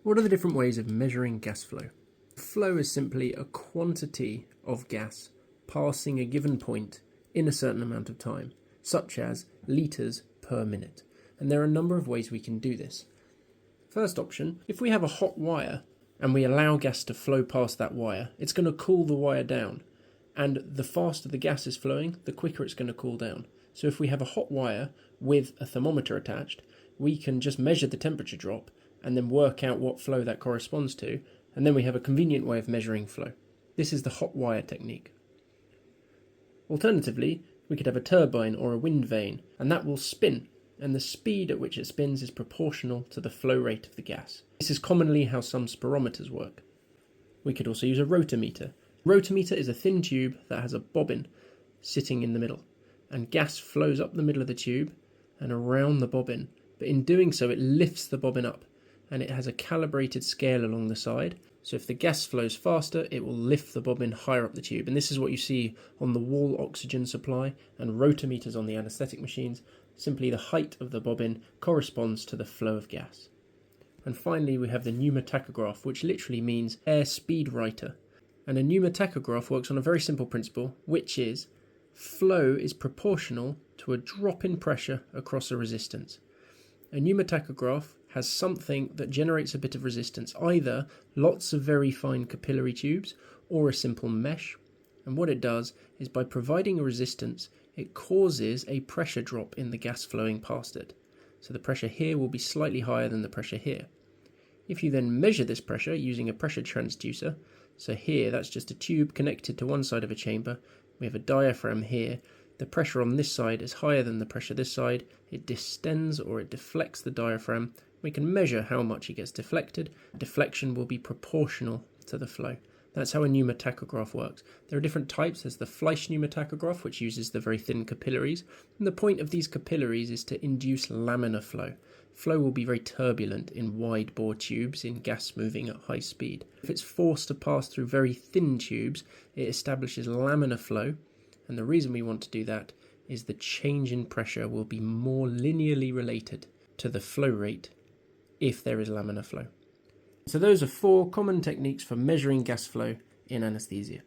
What are the different ways of measuring gas flow? Flow is simply a quantity of gas passing a given point in a certain amount of time, such as litres per minute. And there are a number of ways we can do this. First option, if we have a hot wire and we allow gas to flow past that wire, it's going to cool the wire down. And the faster the gas is flowing, the quicker it's going to cool down. So if we have a hot wire with a thermometer attached, we can just measure the temperature drop and then work out what flow that corresponds to, and then we have a convenient way of measuring flow. This is the hot wire technique. Alternatively, we could have a turbine or a wind vane, and that will spin, and the speed at which it spins is proportional to the flow rate of the gas. This is commonly how some spirometers work. We could also use a rotometer. A rotometer is a thin tube that has a bobbin sitting in the middle, and gas flows up the middle of the tube and around the bobbin, but in doing so it lifts the bobbin up, and it has a calibrated scale along the side. So if the gas flows faster, it will lift the bobbin higher up the tube. And this is what you see on the wall oxygen supply and rotometers on the anaesthetic machines. Simply the height of the bobbin corresponds to the flow of gas. And finally, we have the pneumotachograph, which literally means air speed writer. And a pneumotachograph works on a very simple principle, which is flow is proportional to a drop in pressure across a resistance. A pneumotachograph has something that generates a bit of resistance, either lots of very fine capillary tubes or a simple mesh. And what it does is by providing a resistance, it causes a pressure drop in the gas flowing past it. So the pressure here will be slightly higher than the pressure here. If you then measure this pressure using a pressure transducer, so here that's just a tube connected to one side of a chamber, we have a diaphragm here. The pressure on this side is higher than the pressure this side. It distends or it deflects the diaphragm. We can measure how much it gets deflected. Deflection will be proportional to the flow. That's how a pneumotachograph works. There are different types. There's the Fleisch pneumotachograph, which uses the very thin capillaries. And the point of these capillaries is to induce laminar flow. Flow will be very turbulent in wide bore tubes in gas moving at high speed. If it's forced to pass through very thin tubes, it establishes laminar flow. And the reason we want to do that is the change in pressure will be more linearly related to the flow rate if there is laminar flow. So those are 4 common techniques for measuring gas flow in anaesthesia.